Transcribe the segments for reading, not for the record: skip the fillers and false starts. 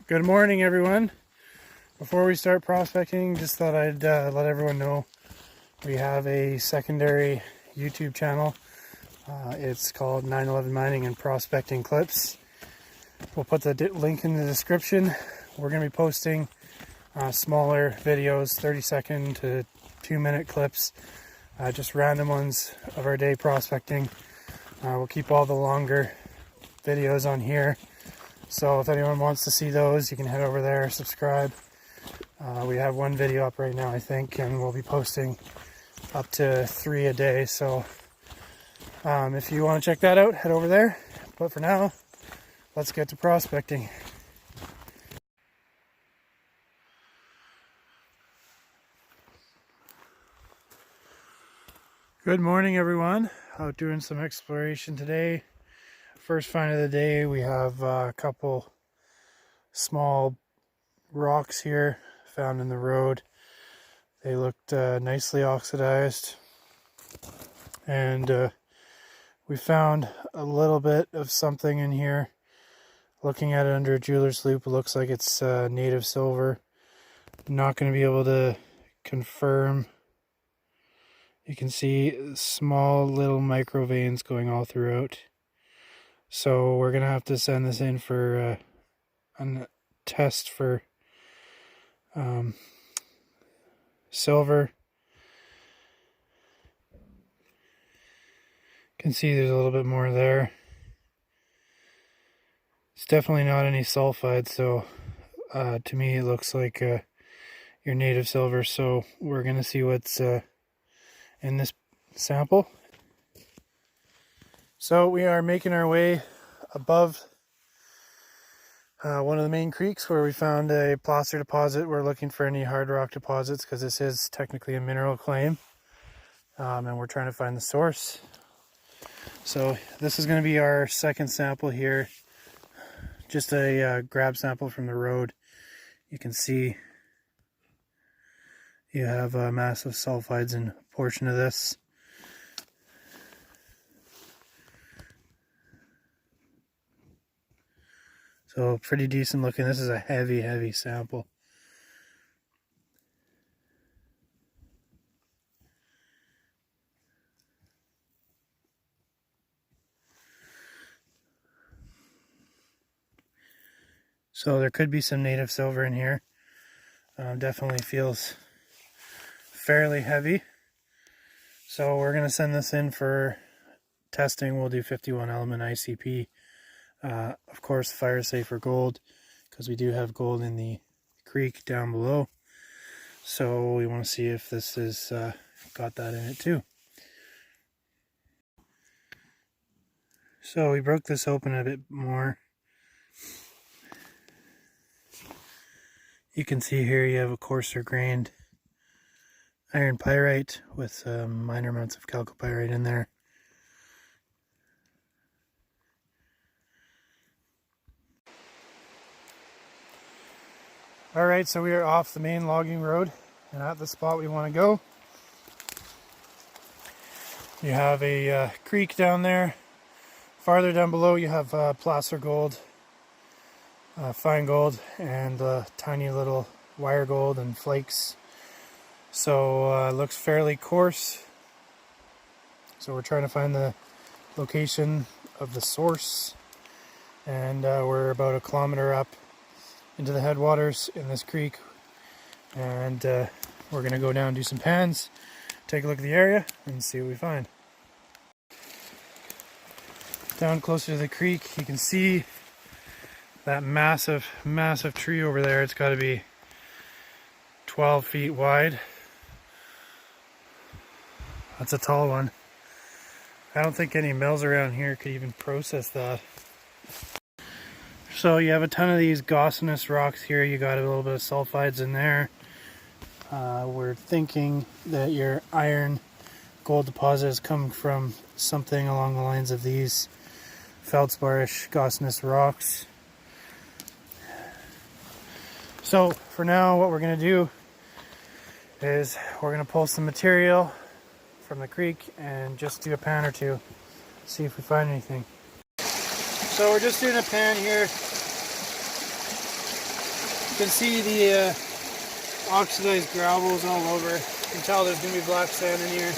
Good morning, everyone. Before we start prospecting, just thought I'd let everyone know we have a secondary YouTube channel. It's called 911 Mining and Prospecting Clips. We'll put the link in the description. We're going to be posting smaller videos, 30-second to 2-minute clips, just random ones of our day prospecting. We'll keep all the longer videos on here. So if anyone wants to see those, you can head over there, subscribe. We have one video up right now, I think, and we'll be posting up to 3 a day. So if you want to check that out, head over there. But for now, let's get to prospecting. Good morning, everyone. Out doing some exploration today. First find of the day, we have a couple small rocks here found in the road. They looked nicely oxidized, and we found a little bit of something in here. Looking at it under a jeweler's loupe, it looks like it's native silver. Not going to be able to confirm. You can see small little micro veins going all throughout. So we're going to have to send this in for a test for silver. You can see there's a little bit more there. It's definitely not any sulfide, so to me it looks like your native silver. So we're going to see what's in this sample. So we are making our way above one of the main creeks where we found a placer deposit. We're looking for any hard rock deposits because this is technically a mineral claim, and we're trying to find the source. So this is going to be our second sample here, just a grab sample from the road. You can see you have massive sulfides in a portion of this. So pretty decent looking. This is a heavy sample. So there could be some native silver in here. Definitely feels fairly heavy. So we're going to send this in for testing. We'll do 51 element ICP. Of course, fire safe for gold, because we do have gold in the creek down below. So we want to see if this has got that in it too. So we broke this open a bit more. You can see here you have a coarser grained iron pyrite with minor amounts of chalcopyrite in there. Alright, so we are off the main logging road and at the spot we want to go. You have a creek down there. Farther down below you have placer gold, fine gold, and tiny little wire gold and flakes. So it looks fairly coarse. So we're trying to find the location of the source, and we're about 1 kilometer up into the headwaters in this creek, and we're going to go down, do some pans, take a look at the area, and see what we find. Down closer to the creek, you can see that massive tree over there. It's got to be 12 feet wide. That's a tall one. I don't think any mills around here could even process that. So you have a ton of these gossinous rocks here. You got a little bit of sulfides in there. We're thinking that your iron gold deposit has come from something along the lines of these feldsparish gossinous rocks. So for now, what we're going to do is we're going to pull some material from the creek and just do a pan or two, see if we find anything. So we're just doing a pan here. You can see the oxidized gravels all over. You can tell there's going to be black sand in here.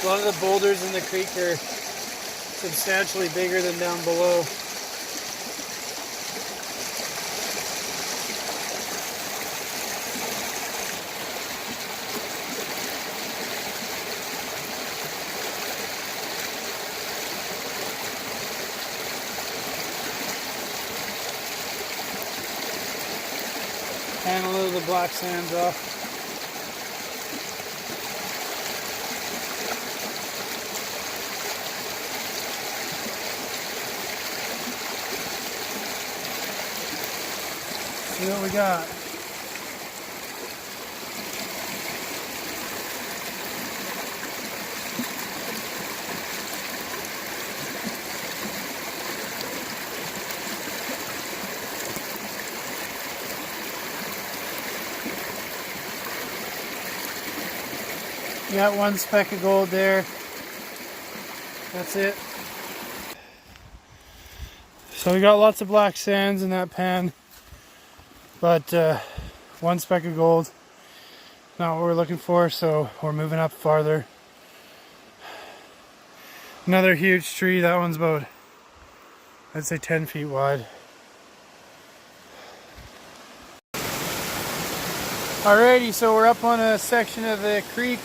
A lot of the boulders in the creek are substantially bigger than down below. And a little of the black sands off. See what we got. You got one speck of gold there. That's it. So we got lots of black sands in that pan, but one speck of gold, not what we're looking for, so we're moving up farther. Another huge tree. That one's about, I'd say 10 feet wide. Alrighty, so we're up on a section of the creek.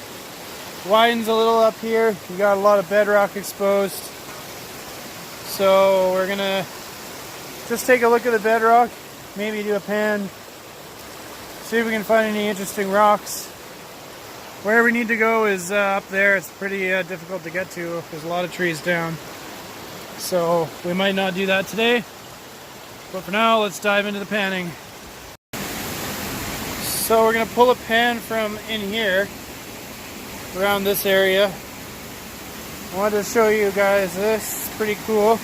Widens a little up here. We got a lot of bedrock exposed. So we're gonna just take a look at the bedrock, maybe do a pan, see if we can find any interesting rocks. Where we need to go is up there. It's pretty difficult to get to. There's a lot of trees down. So we might not do that today. But for now, let's dive into the panning. So we're gonna pull a pan from in here, around this area. I wanted to show you guys this. It's pretty cool.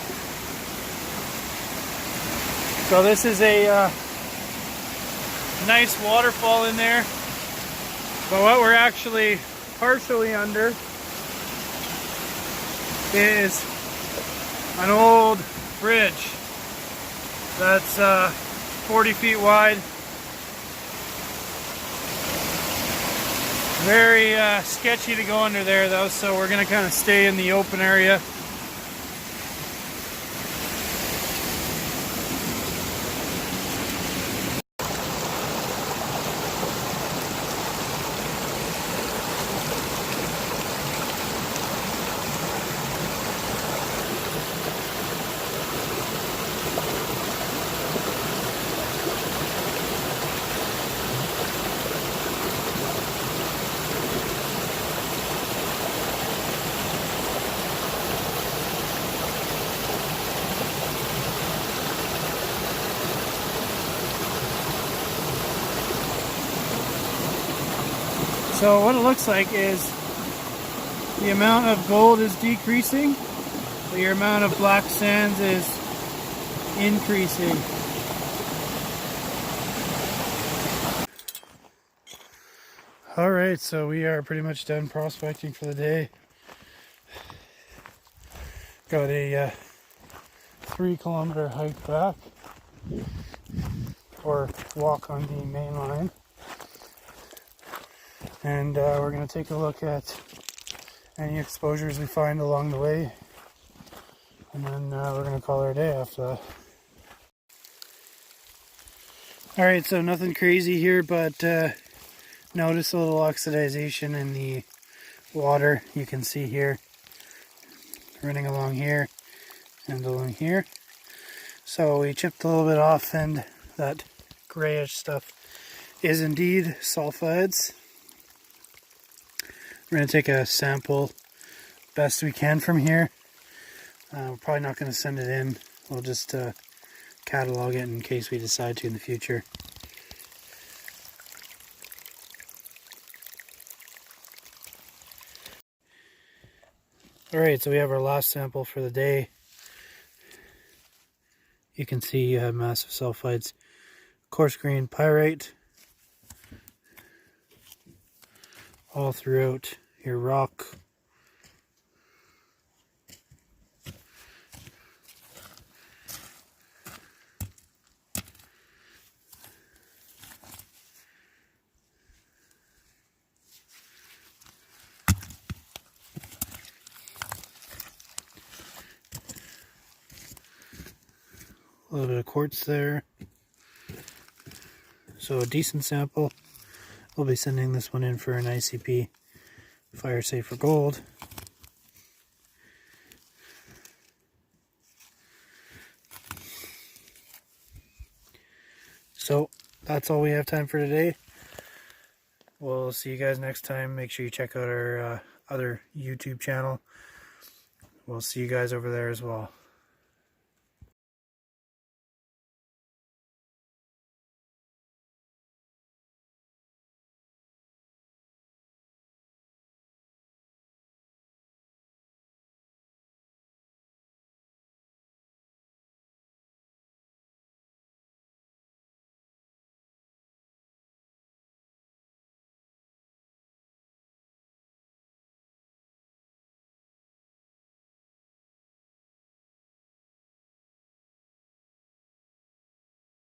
So this is a nice waterfall in there. But what we're actually partially under is an old bridge that's 40 feet wide. Very sketchy to go under there though, so we're going to kind of stay in the open area. So what it looks like is the amount of gold is decreasing, but your amount of black sands is increasing. Alright, so we are pretty much done prospecting for the day. Got a 3-kilometer hike back, or walk on the main line. And we're going to take a look at any exposures we find along the way. And then we're going to call it a day after that. Alright, so nothing crazy here, but notice a little oxidization in the water. You can see here, running along here and along here. So we chipped a little bit off, and that grayish stuff is indeed sulfides. We're going to take a sample best we can from here. We're probably not going to send it in. We'll just catalog it in case we decide to in the future. Alright, so we have our last sample for the day. You can see you have massive sulfides, coarse grain pyrite all throughout your rock. A little bit of quartz there. So a decent sample. We'll be sending this one in for an ICP, fire safe for gold. So that's all we have time for today. We'll see you guys next time. Make sure you check out our other YouTube channel. We'll see you guys over there as well.